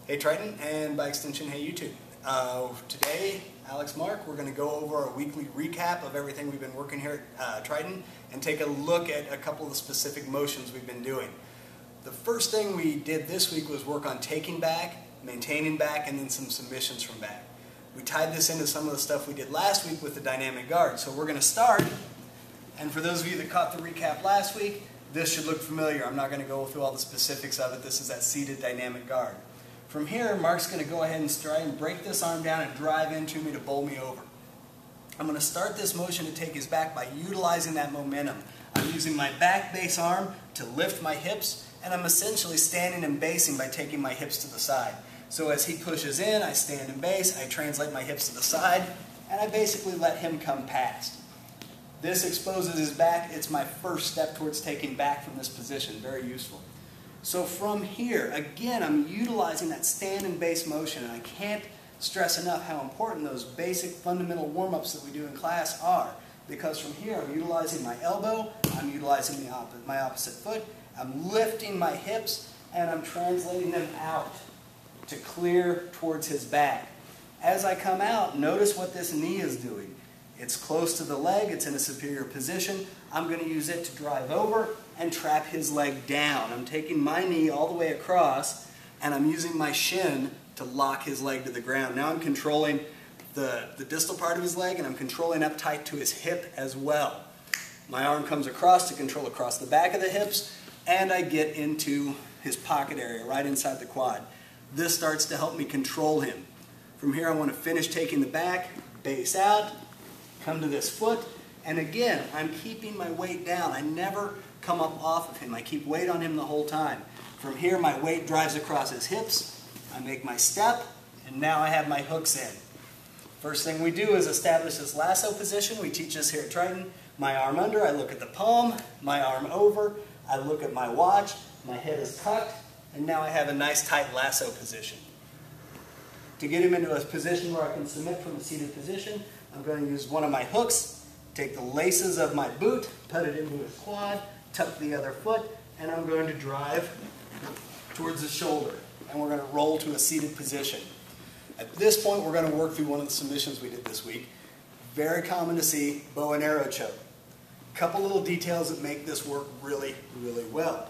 Hey Triton, and by extension, hey YouTube. Today, Alex Mark, we're going to go over a weekly recap of everything we've been working here at Triton and take a look at a couple of the specific motions we've been doing. The first thing we did this week was work on taking back, maintaining back, and then some submissions from back. We tied this into some of the stuff we did last week with the dynamic guard. So we're going to start, and for those of you that caught the recap last week, this should look familiar. I'm not going to go through all the specifics of it. This is that seated dynamic guard. From here, Mark's going to go ahead and try and break this arm down and drive into me to bowl me over. I'm going to start this motion to take his back by utilizing that momentum. I'm using my back base arm to lift my hips, and I'm essentially standing and basing by taking my hips to the side. So as he pushes in, I stand and base, I translate my hips to the side, and I basically let him come past. This exposes his back. It's my first step towards taking back from this position. Very useful. So from here, again, I'm utilizing that stand and base motion, and I can't stress enough how important those basic fundamental warm-ups that we do in class are. Because from here, I'm utilizing my elbow, I'm utilizing my opposite foot, I'm lifting my hips, and I'm translating them out to clear towards his back. As I come out, notice what this knee is doing. It's close to the leg, it's in a superior position. I'm going to use it to drive over and trap his leg down. I'm taking my knee all the way across, and I'm using my shin to lock his leg to the ground. Now I'm controlling the distal part of his leg, and I'm controlling up tight to his hip as well. My arm comes across to control across the back of the hips, and I get into his pocket area, right inside the quad. This starts to help me control him. From here, I want to finish taking the back, base out, come to this foot, and again, I'm keeping my weight down. I never come up off of him. I keep weight on him the whole time. From here, my weight drives across his hips. I make my step, and now I have my hooks in. First thing we do is establish this lasso position. We teach this here at Triton. My arm under, I look at the palm, my arm over, I look at my watch, my head is tucked, and now I have a nice tight lasso position. To get him into a position where I can submit from a seated position, I'm going to use one of my hooks, take the laces of my boot, put it into his quad, tuck the other foot, and I'm going to drive towards the shoulder. And we're going to roll to a seated position. At this point, we're going to work through one of the submissions we did this week. Very common to see, bow and arrow choke. A couple little details that make this work really, really well.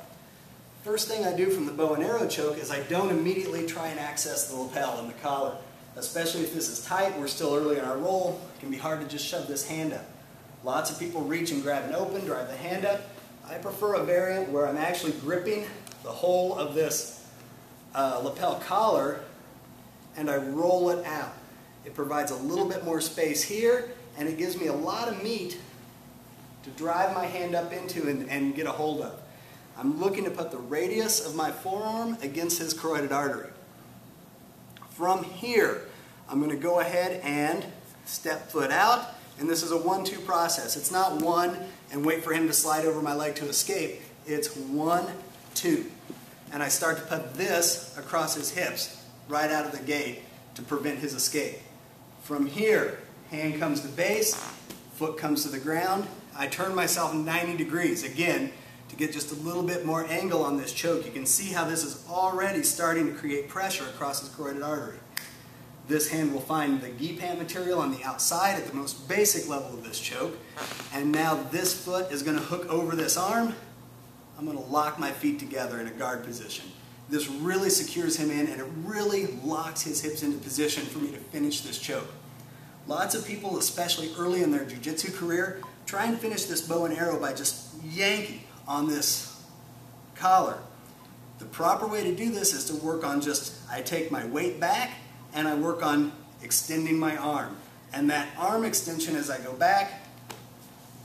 First thing I do from the bow and arrow choke is I don't immediately try and access the lapel and the collar. Especially if this is tight, we're still early in our roll, it can be hard to just shove this hand up. Lots of people reach and grab an open, drive the hand up. I prefer a variant where I'm actually gripping the whole of this lapel collar and I roll it out. It provides a little bit more space here, and it gives me a lot of meat to drive my hand up into and get a hold of. I'm looking to put the radius of my forearm against his carotid artery. From here, I'm going to go ahead and step foot out, and this is a 1-2 process. It's not one and wait for him to slide over my leg to escape. It's 1, 2. And I start to put this across his hips right out of the gate to prevent his escape. From here, hand comes to base, foot comes to the ground. I turn myself 90 degrees, again, to get just a little bit more angle on this choke. You can see how this is already starting to create pressure across his carotid artery. This hand will find the gi pant material on the outside at the most basic level of this choke. And now this foot is going to hook over this arm. I'm going to lock my feet together in a guard position. This really secures him in, and it really locks his hips into position for me to finish this choke. Lots of people, especially early in their jiu-jitsu career, try and finish this bow and arrow by just yanking on this collar. The proper way to do this is to work on I take my weight back and I work on extending my arm. And that arm extension as I go back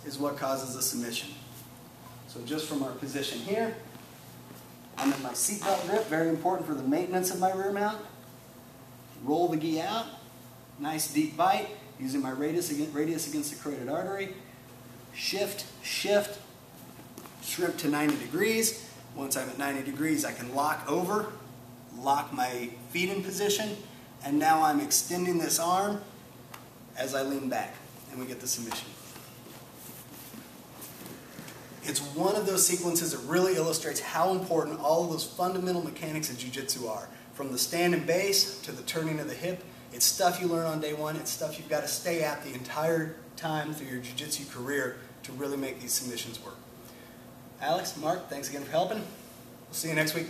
is what causes the submission. So just from our position here, I'm in my seatbelt grip, very important for the maintenance of my rear mount. Roll the gi out, nice deep bite, using my radius against the carotid artery. Shift, shift, shrimp to 90 degrees. Once I'm at 90 degrees, I can lock over, lock my feet in position, and now I'm extending this arm as I lean back, and we get the submission. It's one of those sequences that really illustrates how important all of those fundamental mechanics of jiu-jitsu are. From the stand and base to the turning of the hip, it's stuff you learn on day one. It's stuff you've got to stay at the entire time through your jiu-jitsu career to really make these submissions work. Alex, Mark, thanks again for helping. We'll see you next week.